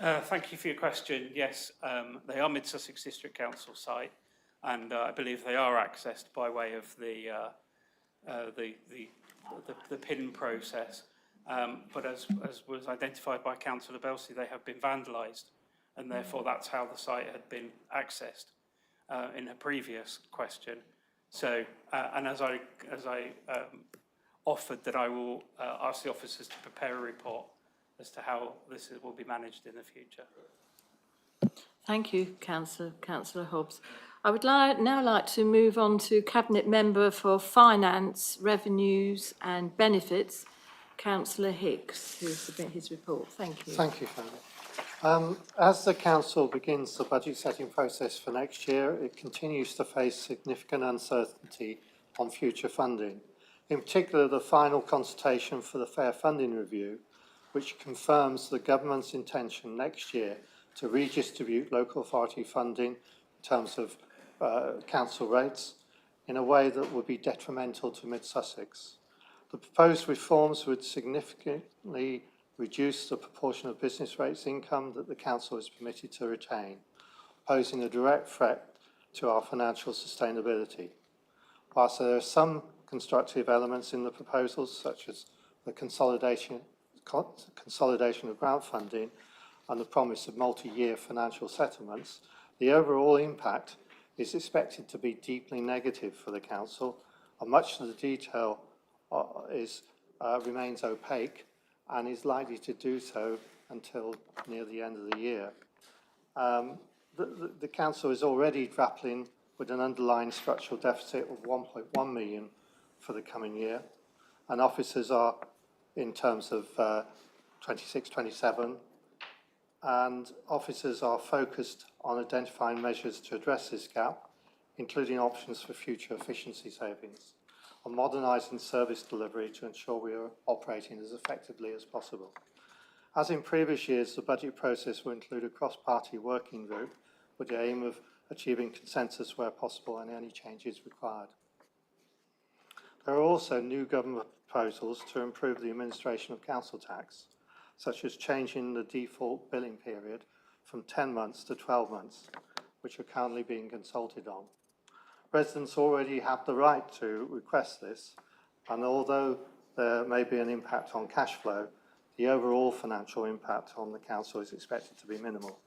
Thank you for your question. Yes, they are Mid-Sussex District Council site, and I believe they are accessed by way of the PIN process. But as was identified by Councillor Belsey, they have been vandalised, and therefore that's how the site had been accessed in a previous question. So, and as I offered that I will ask the officers to prepare a report as to how this will be managed in the future. Thank you, Councillor Hobbs. I would now like to move on to Cabinet Member for Finance, Revenues and Benefits, Councillor Hicks, who will submit his report. Thank you. Thank you, Fiona. As the Council begins the budget setting process for next year, it continues to face significant uncertainty on future funding. In particular, the final consultation for the Fair Funding Review, which confirms the government's intention next year to redistribute local authority funding in terms of council rates in a way that would be detrimental to Mid-Sussex. The proposed reforms would significantly reduce the proportion of business rates income that the council is permitted to retain, posing a direct threat to our financial sustainability. Whilst there are some constructive elements in the proposals, such as the consolidation of grant funding and the promise of multi-year financial settlements, the overall impact is expected to be deeply negative for the council, and much of the detail remains opaque and is likely to do so until near the end of the year. The council is already grappling with an underlying structural deficit of 1.1 million for the coming year, and officers are, in terms of 26-27, and officers are focused on identifying measures to address this gap, including options for future efficiency savings, on modernising service delivery to ensure we are operating as effectively as possible. As in previous years, the budget process will include a cross-party working group with the aim of achieving consensus where possible and any changes required. There are also new government proposals to improve the administration of council tax, such as changing the default billing period from 10 months to 12 months, which are currently being consulted on. Residents already have the right to request this, and although there may be an impact on cash flow, the overall financial impact on the council is expected to be minimal.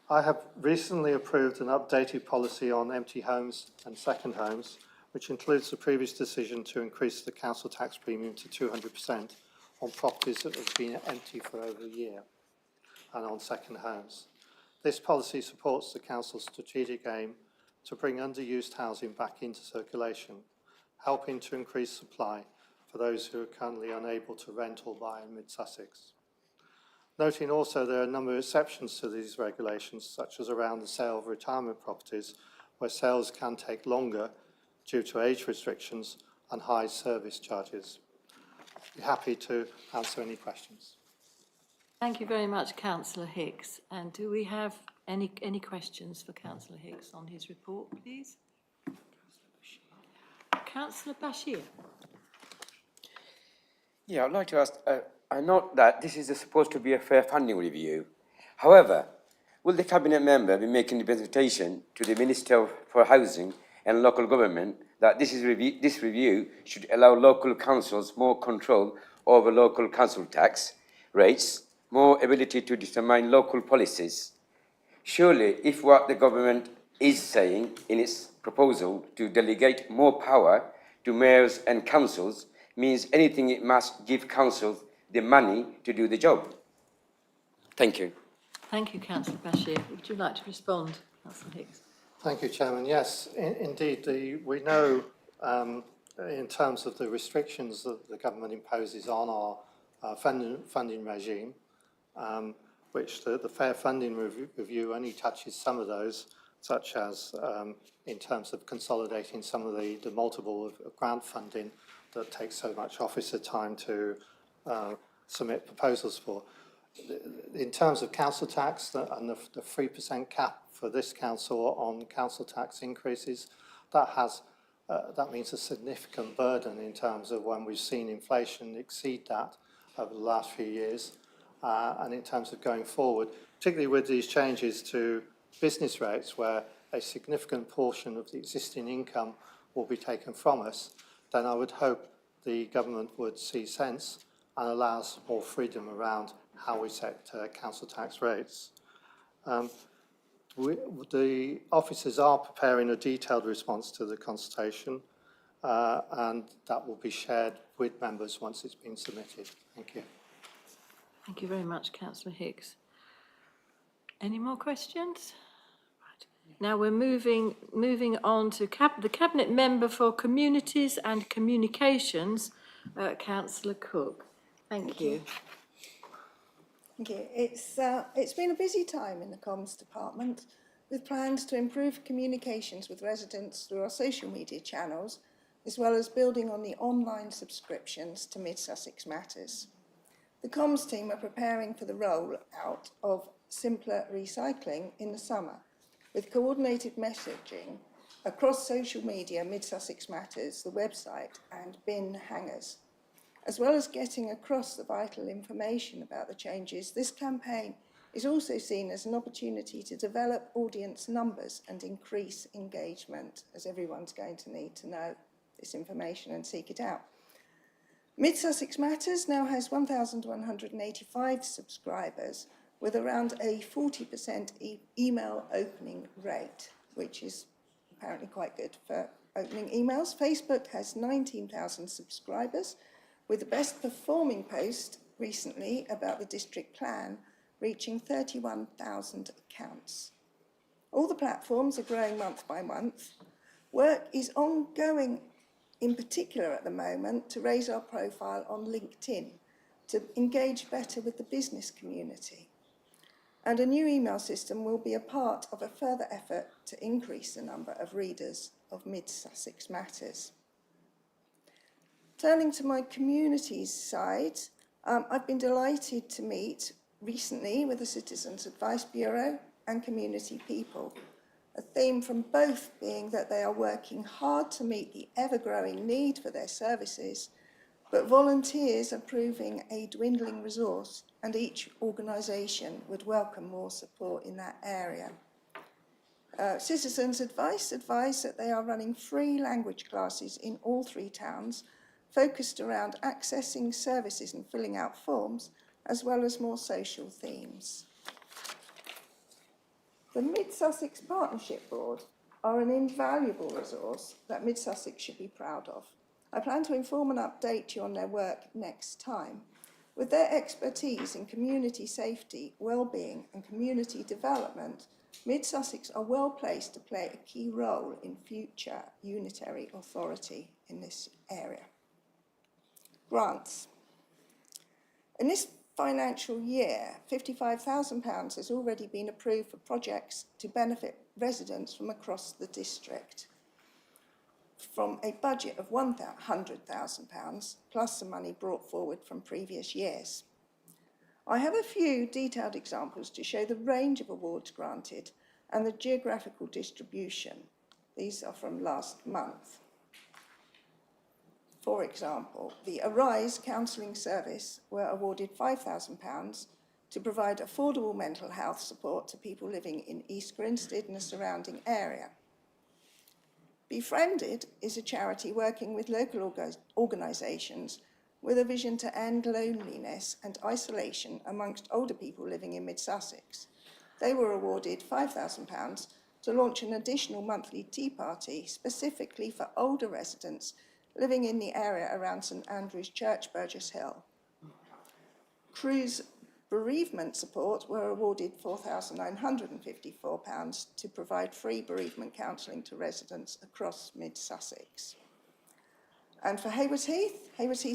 I have recently approved an updated policy on empty homes and second homes, which includes the previous decision to increase the council tax premium to 200% on properties that have been empty for over a year and on second homes. This policy supports the council's strategic aim to bring underused housing back into circulation, helping to increase supply for those who are currently unable to rent or buy in Mid-Sussex. Noting also there are a number of exceptions to these regulations, such as around the sale of retirement properties, where sales can take longer due to age restrictions and high service charges. I'd be happy to answer any questions. Thank you very much, Councillor Hicks. And do we have any questions for Councillor Hicks on his report, please? Councillor Bashir. Yeah, I'd like to ask, I note that this is supposed to be a fair funding review. However, will the Cabinet member be making the presentation to the Minister for Housing and Local Government that this review should allow local councils more control over local council tax rates more ability to determine local policies. Surely, if what the government is saying in its proposal to delegate more power to mayors and councils means anything, it must give councils the money to do the job. Thank you. Thank you, Councillor Bashir. Would you like to respond, Councillor Hicks? Thank you, Chairman. Yes, indeed, we know in terms of the restrictions that the government imposes on our funding regime, which the Fair Funding Review only touches some of those, such as in terms of consolidating some of the multiple of grant funding that takes so much officer time to submit proposals for. In terms of council tax and the 3% cap for this council on council tax increases, that means a significant burden in terms of when we've seen inflation exceed that over the last few years, and in terms of going forward, particularly with these changes to business rates where a significant portion of the existing income will be taken from us, then I would hope the government would see sense and allow us more freedom around how we set council tax rates. The officers are preparing a detailed response to the consultation, and that will be shared with members once it's been submitted. Thank you. Thank you very much, Councillor Hicks. Any more questions? Right. Now we're moving on to the Cabinet Member for Communities and Communications, Councillor Cook. Thank you. Thank you. It's been a busy time in the Comms Department with plans to improve communications with residents through our social media channels, as well as building on the online subscriptions to Mid Sussex Matters. The Comms team are preparing for the roll-out of simpler recycling in the summer, with coordinated messaging across social media, Mid Sussex Matters, the website, and bin hangers. As well as getting across the vital information about the changes, this campaign is also seen as an opportunity to develop audience numbers and increase engagement, as everyone's going to need to know this information and seek it out. Mid Sussex Matters now has 1,185 subscribers, with around a 40% email opening rate, which is apparently quite good for opening emails. Facebook has 19,000 subscribers, with the best performing post recently about the district plan reaching 31,000 accounts. All the platforms are growing month by month. Work is ongoing, in particular at the moment, to raise our profile on LinkedIn, to engage better with the business community. And a new email system will be a part of a further effort to increase the number of readers of Mid Sussex Matters. Turning to my communities side, I've been delighted to meet recently with the Citizens Advice Bureau and community people, a theme from both being that they are working hard to meet the ever-growing need for their services, but volunteers are proving a dwindling resource, and each organisation would welcome more support in that area. Citizens Advice advise that they are running free language classes in all 3 towns, focused around accessing services and filling out forms, as well as more social themes. The Mid Sussex Partnership Board are an invaluable resource that Mid Sussex should be proud of. I plan to inform and update you on their work next time. With their expertise in community safety, well-being and community development, Mid Sussex are well placed to play a key role in future unitary authority in this area. Grants. In this financial year, £55,000 has already been approved for projects to benefit residents from across the district, from a budget of £100,000, plus the money brought forward from previous years. I have a few detailed examples to show the range of awards granted and the geographical distribution. These are from last month. For example, the Arise Counselling Service were awarded £5,000 to provide affordable mental health support to people living in East Grinstead and the surrounding area. Befriended is a charity working with local organisations with a vision to end loneliness and isolation amongst older people living in mid-Sussex. They were awarded £5,000 to launch an additional monthly tea party specifically for older residents living in the area around St Andrew's Church, Burgess Hill. Crew's bereavement support were awarded £4,954 to provide free bereavement counselling to residents across mid-Sussex. And for Haywards Heath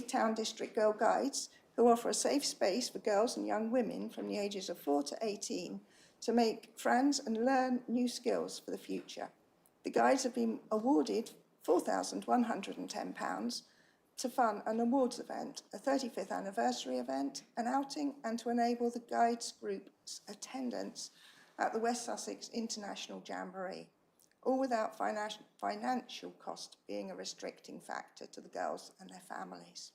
Town District Girl Guides, who offer a safe space for girls and young women from the ages of 4 to 18 to make friends and learn new skills for the future. The guides have been awarded £4,110 to fund an awards event, a 35th anniversary event, an outing, and to enable the guides group's attendance at the West Sussex International Jamboree, all without financial cost being a restricting factor to the girls and their families.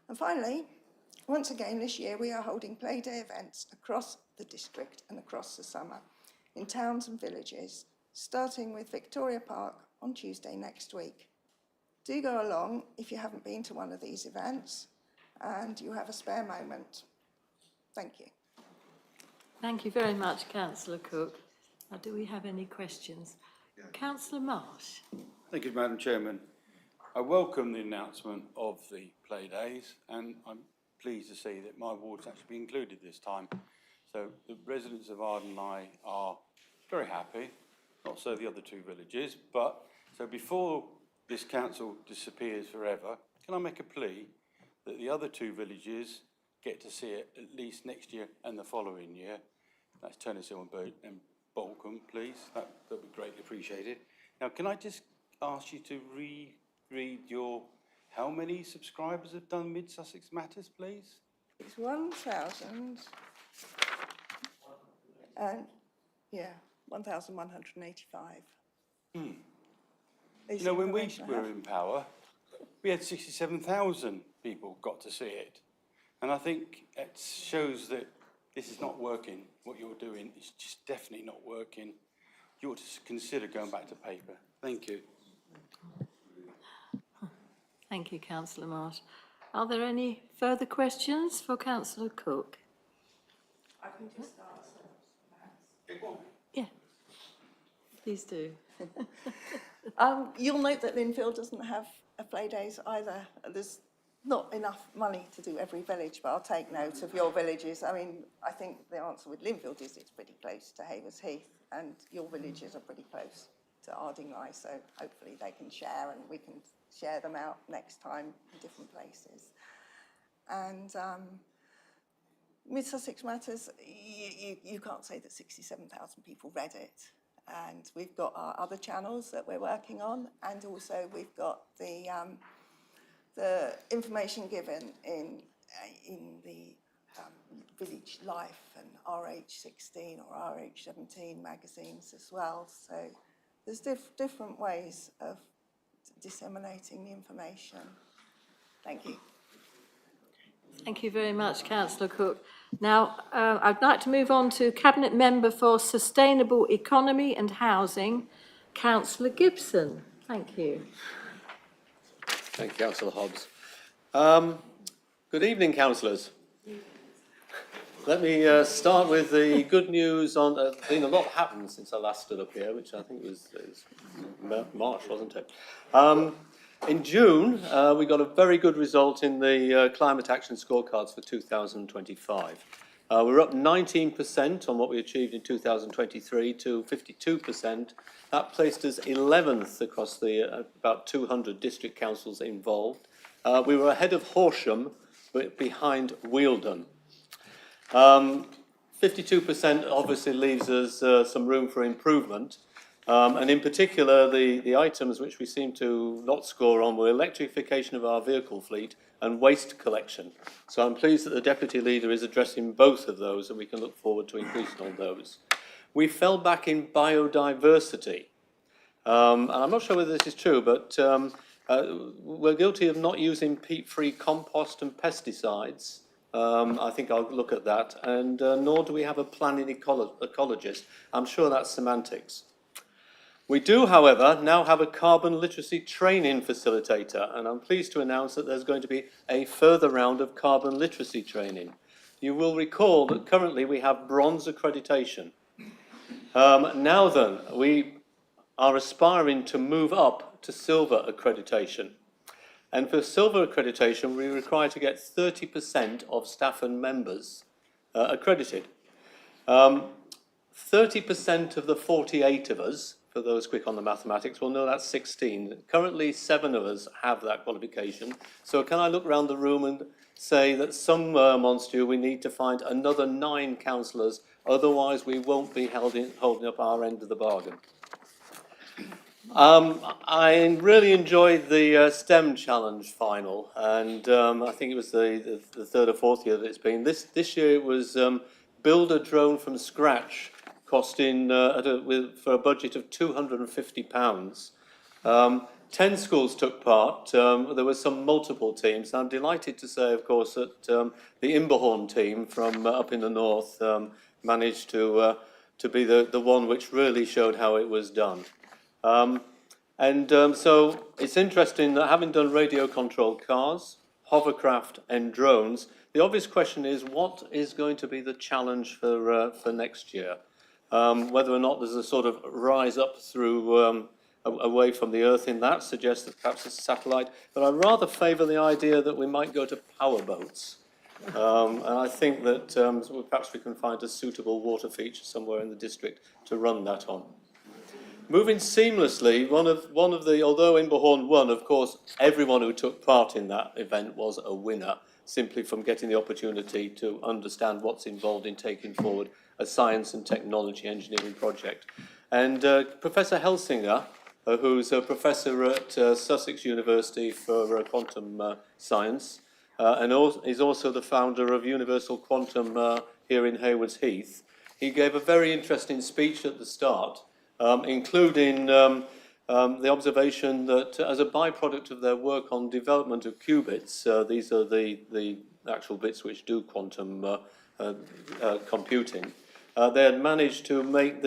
And finally, once again this year we are holding play day events across the district and across the summer in towns and villages, starting with Victoria Park on Tuesday next week. Do go along if you haven't been to one of these events and you have a spare moment. Thank you. Thank you very much, Councillor Cook. Now, do we have any questions? Yeah. Councillor Marsh. Thank you, Madam Chairman. I welcome the announcement of the play days, and I'm pleased to see that my ward's actually been included this time. So the residents of Ardenley are very happy, not so the other two villages, but so before this council disappears forever, can I make a plea that the other two villages get to see it at least next year and the following year? That's Turners Hill and Bolcombe, please. That would be greatly appreciated. Now, can I just ask you to read your, how many subscribers have done Mid-Sussex Matters, please? It's 1,000 and, yeah, 1,185. You know, when we were in power, we had 67,000 people got to see it. And I think it shows that this is not working. What you're doing is just definitely not working. You ought to consider going back to paper. Thank you. Thank you, Councillor Marsh. Are there any further questions for Councillor Cook? I can just ask. Yeah, please do. You'll note that Linfield doesn't have a play days either. There's not enough money to do every village, but I'll take note of your villages. I mean, I think the answer with Linfield is it's pretty close to Haywards Heath, and your villages are pretty close to Ardingly, so hopefully they can share and we can share them out next time in different places. And Mid-Sussex Matters, you can't say that 67,000 people read it. And we've got our other channels that we're working on, and also we've got the information given in the Village Life and RH16 or RH17 magazines as well. So there's different ways of disseminating the information. Thank you. Thank you very much, Councillor Cook. Now, I'd like to move on to Cabinet Member for Sustainable Economy and Housing, Councillor Gibson. Thank you. Thank you, Councillor Hobbs. Good evening, councillors. Let me start with the good news on, there's been a lot happened since I last stood up here, which I think was March, wasn't it? In June, we got a very good result in the climate action scorecards for 2025. We're up 19% on what we achieved in 2023 to 52%. That placed us 11th across the about 200 district councils involved. We were ahead of Horsham, but behind Wealdon. 52% obviously leaves us some room for improvement. And in particular, the items which we seem to not score on were electrification of our vehicle fleet and waste collection. So I'm pleased that the Deputy Leader is addressing both of those, and we can look forward to increasing on those. We fell back in biodiversity. And I'm not sure whether this is true, but we're guilty of not using peat-free compost and pesticides. I think I'll look at that. And nor do we have a planning ecologist. I'm sure that's semantics. We do, however, now have a carbon literacy training facilitator, and I'm pleased to announce that there's going to be a further round of carbon literacy training. You will recall that currently we have bronze accreditation. Now then, we are aspiring to move up to silver accreditation. And for silver accreditation, we require to get 30% of staff and members accredited. 30% of the 48 of us, for those quick on the mathematics, will know that's 16. Currently, 7 of us have that qualification. So can I look around the room and say that some months due, we need to find another 9 councillors, otherwise we won't be holding up our end of the bargain. I really enjoyed the STEM challenge final, and I think it was the third or fourth year that it's been. This year it was build a drone from scratch, costing for a budget of £250. 10 schools took part. There were some multiple teams. I'm delighted to say, of course, that the Imberhorn team from up in the north managed to be the one which really showed how it was done. So it's interesting that having done radio-controlled cars, hovercraft and drones, the obvious question is what is going to be the challenge for next year? Whether or not there's a sort of rise up through away from the Earth in that suggests that perhaps it's a satellite, but I rather favour the idea that we might go to power boats. And I think that perhaps we can find a suitable water feature somewhere in the district to run that on. Moving seamlessly, one of the, although Imberhorn won, of course, everyone who took part in that event was a winner, simply from getting the opportunity to understand what's involved in taking forward a science and technology engineering project. And Professor Helsinger, who's a professor at Sussex University for quantum science, and is also the founder of Universal Quantum here in Haywards Heath, he gave a very interesting speech at the start, including the observation that as a byproduct of their work on development of qubits, these are the actual bits which do quantum computing, they had managed to make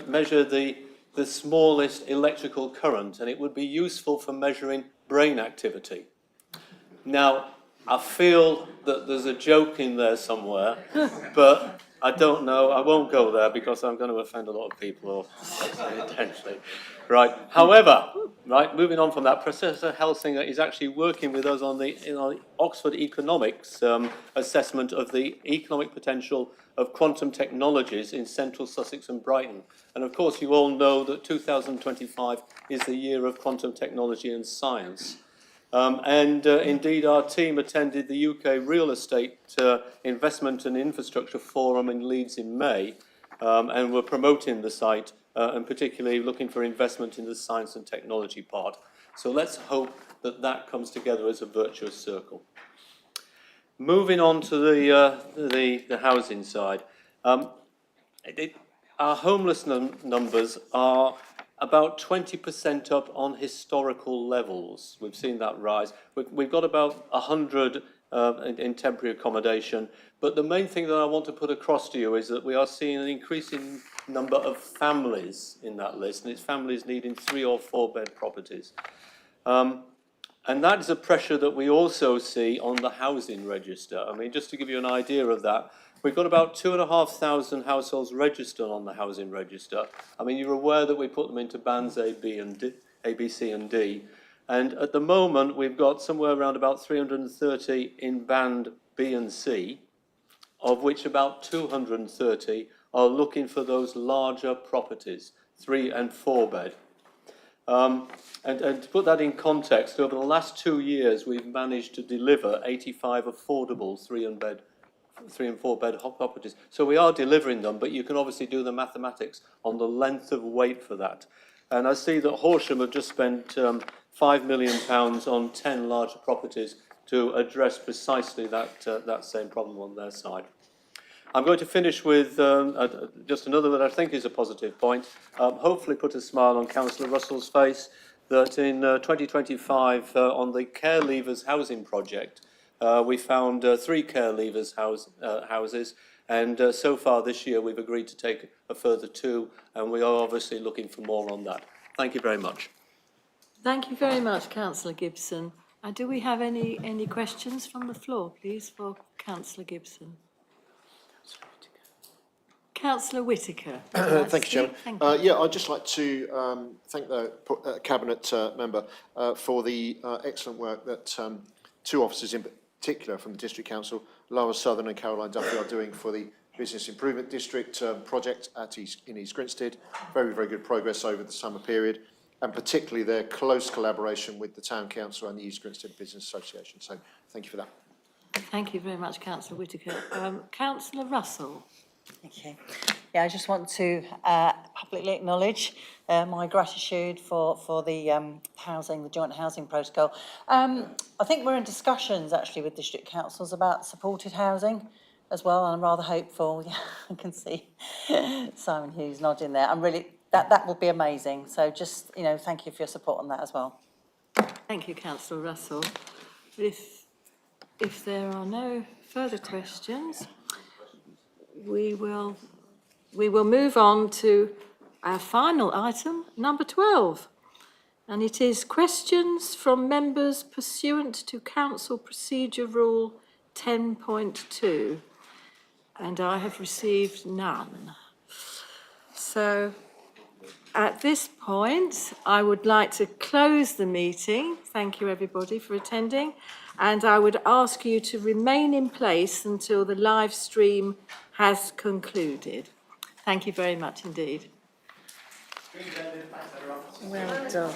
measure the smallest electrical current, and it would be useful for measuring brain activity. Now, I feel that there's a joke in there somewhere, but I don't know. I won't go there because I'm going to offend a lot of people intentionally. Right. However, right, moving on from that, Professor Helsinger is actually working with us on the Oxford Economics assessment of the economic potential of quantum technologies in central Sussex and Brighton. And of course, you all know that 2025 is the year of quantum technology and science. Indeed, our team attended the UK Real Estate Investment and Infrastructure Forum in Leeds in May, and we're promoting the site and particularly looking for investment in the science and technology part. So let's hope that that comes together as a virtuous circle. Moving on to the housing side, our homeless numbers are about 20% up on historical levels. We've seen that rise. We've got about 100 in temporary accommodation, but the main thing that I want to put across to you is that we are seeing an increasing number of families in that list, and it's families needing 3 or 4 bed properties. And that is a pressure that we also see on the housing register. I mean, just to give you an idea of that, we've got about 2,500 households registered on the housing register. I mean, you're aware that we put them into bands A, B, C and D. And at the moment, we've got somewhere around about 330 in band B and C, of which about 230 are looking for those larger properties, 3 and 4 bed. And to put that in context, over the last 2 years, we've managed to deliver 85 affordable 3 and 4 bed properties. So we are delivering them, but you can obviously do the mathematics on the length of wait for that. And I see that Horsham have just spent £5 million on 10 larger properties to address precisely that same problem on their side. I'm going to finish with just another that I think is a positive point. Hopefully put a smile on Councillor Russell's face that in 2025 on the Care Leavers housing project, we found 3 Care Leavers houses, And so far this year, we've agreed to take a further 2, and we are obviously looking for more on that. Thank you very much. Thank you very much, Councillor Gibson. Do we have any questions from the floor, please, for Councillor Gibson? Councillor Whitaker. Thank you, Chairman. Thank you. Yeah, I'd just like to thank the Cabinet member for the excellent work that 2 officers in particular from the District Council, Laura Southern and Caroline Duffy, are doing for the Business Improvement District project in East Grinstead. Very, very good progress over the summer period, and particularly their close collaboration with the Town Council and the East Grinstead Business Association. So thank you for that. Thank you very much, Councillor Whitaker. Councillor Russell. Thank you. Yeah, I just want to publicly acknowledge my gratitude for the housing, the joint housing protocol. I think we're in discussions actually with district councils about supported housing as well, and I'm rather hopeful. Yeah, I can see Simon Hughes nodding there. I'm really that will be amazing. So just thank you for your support on that as well. Thank you, Councillor Russell. If there are no further questions, we will move on to our final item, number 12. And it is questions from members pursuant to Council Procedure Rule 10.2. And I have received none. So at this point, I would like to close the meeting. Thank you, everybody, for attending. And I would ask you to remain in place until the live stream has concluded. Thank you very much indeed. Well done.